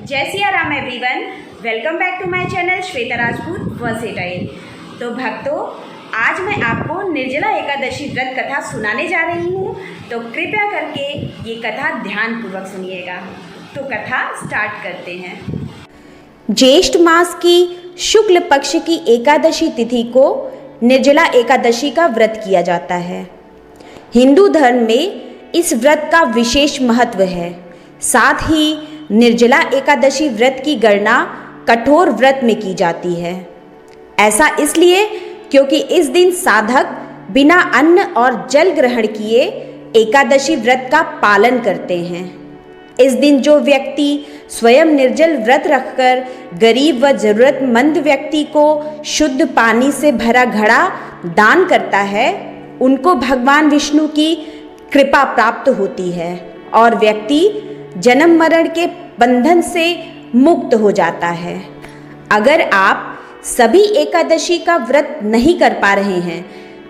जय Siya Ram everyone, welcome back to my channel Shweta Rajput versatile. तो भक्तों, आज मैं आपको निर्जला एकादशी व्रत कथा सुनाने जा रही हूँ, तो कृपया करके ये कथा ध्यानपूर्वक सुनिएगा। तो कथा स्टार्ट करते हैं। ज्येष्ठ मास की शुक्ल पक्ष की एकादशी तिथि को निर्जला एकादशी का व्रत किया जाता है। हिंदू धर्म में इस व्रत का विशेष महत्व है। साथ ही निर्जला एकादशी व्रत की गणना कठोर व्रत में की जाती है। ऐसा इसलिए क्योंकि इस दिन साधक बिना अन्न और जल ग्रहण किए एकादशी व्रत का पालन करते हैं। इस दिन जो व्यक्ति स्वयं निर्जल व्रत रखकर गरीब व जरूरतमंद व्यक्ति को शुद्ध पानी से भरा घड़ा दान करता है, उनको भगवान विष्णु की कृपा प्राप्त होती है और व्यक्ति जन्म मरण के बंधन से मुक्त हो जाता है। अगर आप सभी एकादशी का व्रत नहीं कर पा रहे हैं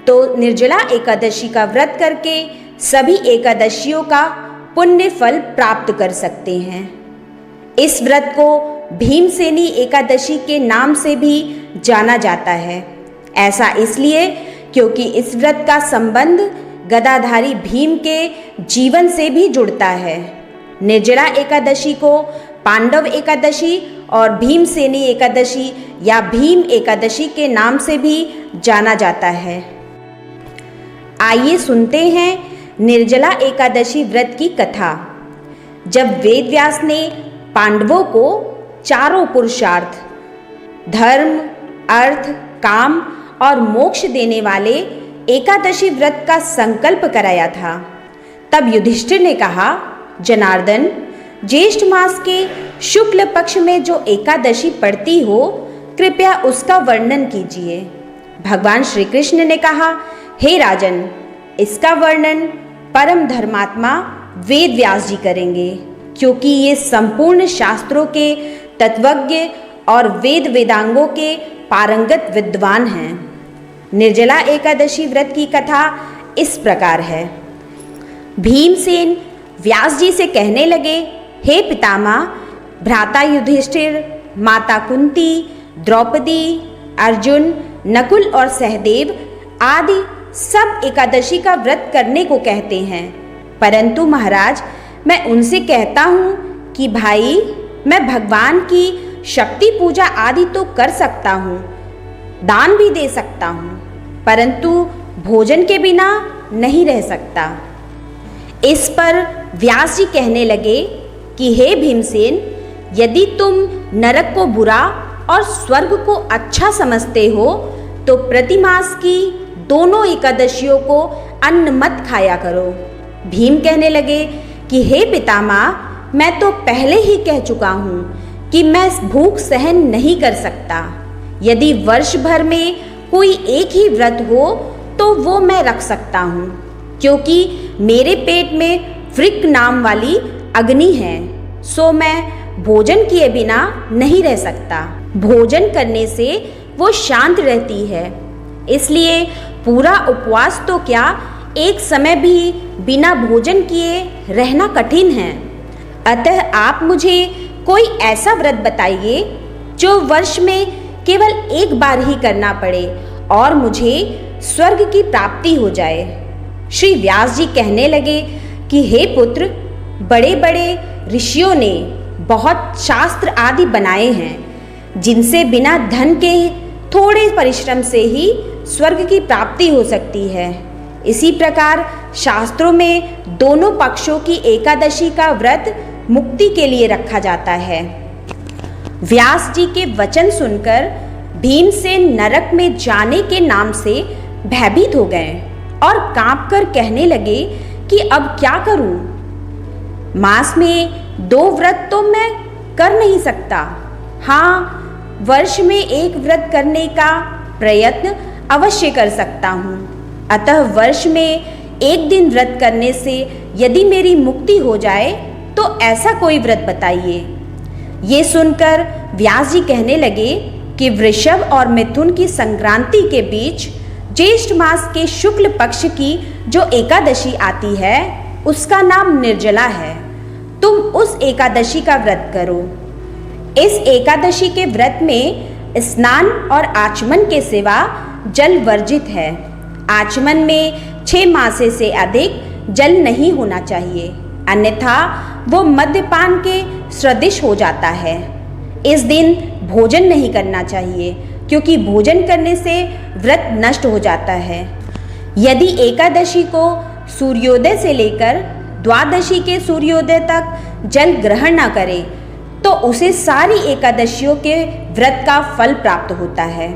तो निर्जला एकादशी का व्रत करके सभी एकादशियों का पुण्य फल प्राप्त कर सकते हैं। इस व्रत को भीमसेनी एकादशी के नाम से भी जाना जाता है। ऐसा इसलिए क्योंकि इस व्रत का संबंध गदाधारी भीम के जीवन से भी जुड़ता है। निर्जला एकादशी को पांडव एकादशी और भीमसेनी एकादशी या भीम एकादशी के नाम से भी जाना जाता है। आइए सुनते हैं निर्जला एकादशी व्रत की कथा। जब वेद व्यास ने पांडवों को चारों पुरुषार्थ धर्म, अर्थ, काम और मोक्ष देने वाले एकादशी व्रत का संकल्प कराया था, तब युधिष्ठिर ने कहा, जनार्दन, ज्येष्ठ मास के शुक्ल पक्ष में जो एकादशी पड़ती हो, कृपया उसका वर्णन कीजिए। भगवान श्री कृष्ण ने कहा, हे राजन, इसका वर्णन परम धर्मात्मा वेद व्यास जी करेंगे, क्योंकि ये संपूर्ण शास्त्रों के तत्वज्ञ और वेद वेदांगों के पारंगत विद्वान हैं। निर्जला एकादशी व्रत की कथा इस प्रकार है। भीमसेन व्यास जी से कहने लगे, हे पितामह, भ्राता युधिष्ठिर, माता कुंती, द्रौपदी, अर्जुन, नकुल और सहदेव आदि सब एकादशी का व्रत करने को कहते हैं, परंतु महाराज, मैं उनसे कहता हूँ कि भाई, मैं भगवान की शक्ति पूजा आदि तो कर सकता हूँ, दान भी दे सकता हूँ, परंतु भोजन के बिना नहीं रह सकता। इस पर व्यास जी कहने लगे कि हे भीमसेन, यदि तुम नरक को बुरा और स्वर्ग को अच्छा समझते हो तो प्रतिमास की दोनों एकादशियों को अन्न मत खाया करो। भीम कहने लगे कि हे पितामह, मैं तो पहले ही कह चुका हूँ कि मैं भूख सहन नहीं कर सकता। यदि वर्ष भर में कोई एक ही व्रत हो तो वो मैं रख सकता हूँ, क्योंकि मेरे पेट में वृक्क नाम वाली अग्नि है, सो मैं भोजन किए बिना नहीं रह सकता। भोजन करने से वो शांत रहती है, इसलिए पूरा उपवास तो क्या, एक समय भी बिना भोजन किए रहना कठिन है। अतः आप मुझे कोई ऐसा व्रत बताइए जो वर्ष में केवल एक बार ही करना पड़े और मुझे स्वर्ग की प्राप्ति हो जाए। श्री व्यास जी कहने लगे कि हे पुत्र, बड़े बड़े ऋषियों ने बहुत शास्त्र आदि बनाए हैं, जिनसे बिना धन के थोड़े परिश्रम से ही स्वर्ग की प्राप्ति हो सकती है। इसी प्रकार शास्त्रों में दोनों पक्षों की एकादशी का व्रत मुक्ति के लिए रखा जाता है। व्यास जी के वचन सुनकर भीमसेन नरक में जाने के नाम से भयभीत हो गए और कांपकर कहने लगे कि अब क्या करूं? मास में 2 व्रत तो मैं कर नहीं सकता। हाँ, वर्ष में एक व्रत करने का प्रयत्न अवश्य कर सकता हूँ। अतः वर्ष में एक दिन व्रत करने से यदि मेरी मुक्ति हो जाए तो ऐसा कोई व्रत बताइए। ये सुनकर व्यास जी कहने लगे कि वृषभ और मिथुन की संक्रांति के बीच ज्येष्ठ मास के शुक्ल पक्ष की जो एकादशी आती है, उसका नाम निर्जला है। तुम उस एकादशी का व्रत करो। इस एकादशी के व्रत में स्नान और आचमन के सिवा जल वर्जित है। आचमन में 6 मासे से अधिक जल नहीं होना चाहिए, अन्यथा वो मद्यपान के सदृश हो जाता है। इस दिन भोजन नहीं करना चाहिए, क्योंकि भोजन करने से व्रत नष्ट हो जाता है। यदि एकादशी को सूर्योदय से लेकर द्वादशी के सूर्योदय तक जल ग्रहण न करे तो उसे सारी एकादशियों के व्रत का फल प्राप्त होता है।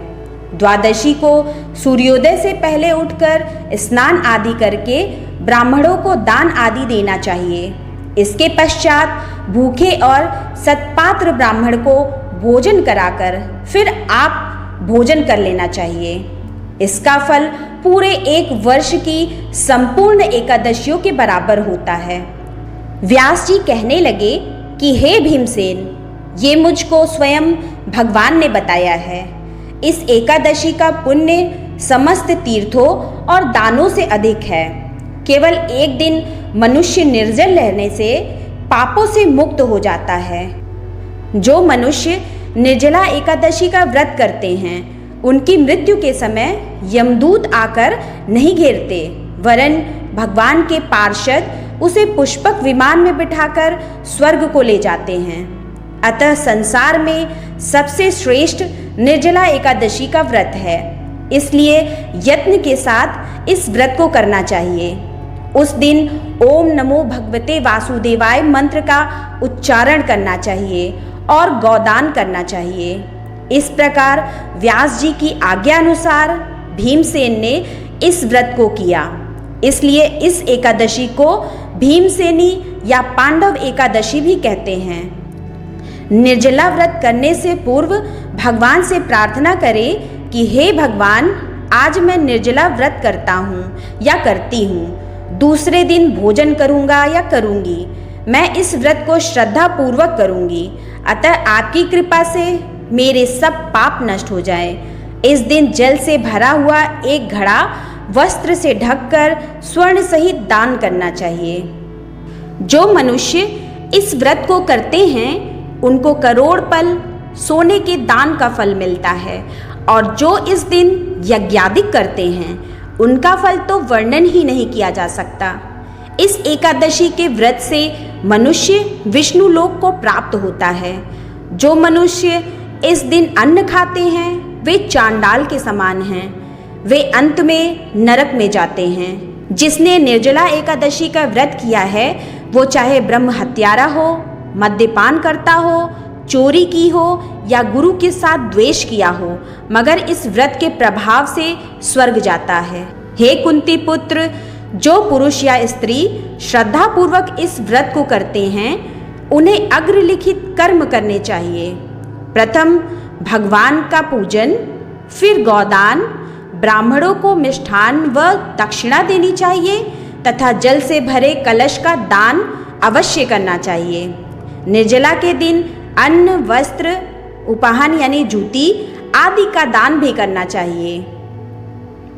द्वादशी को सूर्योदय से पहले उठकर स्नान आदि करके ब्राह्मणों को दान आदि देना चाहिए। इसके पश्चात भूखे और सत्पात्र ब्राह्मण को भोजन कराकर फिर आप भोजन कर लेना चाहिए। इसका फल पूरे 1 वर्ष की संपूर्ण एकादशियों के बराबर होता है। व्यास जी कहने लगे कि हे भीमसेन, ये मुझको स्वयं भगवान ने बताया है। इस एकादशी का पुण्य समस्त तीर्थों और दानों से अधिक है। केवल एक दिन मनुष्य निर्जल रहने से पापों से मुक्त हो जाता है। जो मनुष्य निर्जला एकादशी का व्रत करते हैं उनकी मृत्यु के समय यमदूत आकर नहीं घेरते, वरन भगवान के पार्षद उसे पुष्पक विमान में बिठाकर स्वर्ग को ले जाते हैं। अतः संसार में सबसे श्रेष्ठ निर्जला एकादशी का व्रत है, इसलिए यत्न के साथ इस व्रत को करना चाहिए। उस दिन ओम नमो भगवते वासुदेवाय मंत्र का उच्चारण करना चाहिए और गौदान करना चाहिए। इस प्रकार व्यास जी की आज्ञा अनुसार भीमसेन ने इस व्रत को किया। इसलिए इस एकादशी को भीमसेनी या पांडव एकादशी भी कहते हैं। निर्जला व्रत करने से पूर्व भगवान से प्रार्थना करें कि हे भगवान, आज मैं निर्जला व्रत करता हूँ या करती हूँ। दूसरे दिन भोजन करूँगा या करूँगी। मैं इस व्रत को श्रद्धा पूर्वक करूँगी। अतः आपकी कृपा से मेरे सब पाप नष्ट हो जाए। इस दिन जल से भरा हुआ एक घड़ा वस्त्र से ढककर स्वर्ण सहित दान करना चाहिए। जो मनुष्य इस व्रत को करते हैं उनको करोड़ पल सोने के दान का फल मिलता है, और जो इस दिन यज्ञादिक करते हैं उनका फल तो वर्णन ही नहीं किया जा सकता। इस एकादशी के व्रत से मनुष्य विष्णु लोक को प्राप्त होता है। जो मनुष्य इस दिन अन्न खाते हैं वे चांडाल के समान हैं, वे अंत में नरक में जाते हैं। जिसने निर्जला एकादशी का व्रत किया है वो चाहे ब्रह्म हत्यारा हो, मद्यपान करता हो, चोरी की हो या गुरु के साथ द्वेष किया हो, मगर इस व्रत के प्रभाव से स्वर्ग जाता है। हे कुंती पुत्र, जो पुरुष या स्त्री श्रद्धा पूर्वक इस व्रत को करते हैं उन्हें अग्रलिखित कर्म करने चाहिए। प्रथम भगवान का पूजन, फिर गौदान, ब्राह्मणों को मिष्ठान व दक्षिणा देनी चाहिए तथा जल से भरे कलश का दान अवश्य करना चाहिए। निर्जला के दिन अन्न, वस्त्र, उपहान यानी जूती आदि का दान भी करना चाहिए।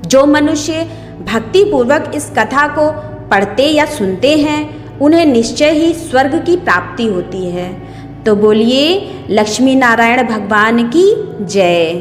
जो मनुष्य भक्ति पूर्वक इस कथा को पढ़ते या सुनते हैं उन्हें निश्चय ही स्वर्ग की प्राप्ति होती है। तो बोलिए लक्ष्मी नारायण भगवान की जय।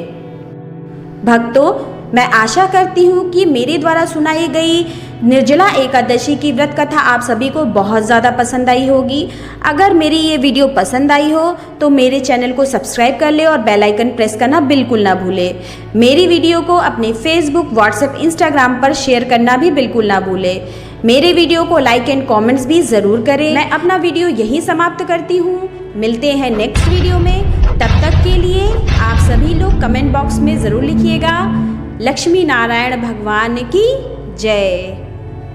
भक्तों, मैं आशा करती हूँ कि मेरे द्वारा सुनाई गई निर्जला एकादशी की व्रत कथा आप सभी को बहुत ज़्यादा पसंद आई होगी। अगर मेरी ये वीडियो पसंद आई हो तो मेरे चैनल को सब्सक्राइब कर ले और बेल आइकन प्रेस करना बिल्कुल ना भूले। मेरी वीडियो को अपने फेसबुक, व्हाट्सएप, इंस्टाग्राम पर शेयर करना भी बिल्कुल ना भूले। मेरे वीडियो को लाइक एंड कॉमेंट्स भी ज़रूर करें। मैं अपना वीडियो यहीं समाप्त करती हूँ। मिलते हैं नेक्स्ट वीडियो में। तब तक के लिए आप सभी लोग कमेंट बॉक्स में ज़रूर लिखिएगा लक्ष्मी नारायण भगवान की जय।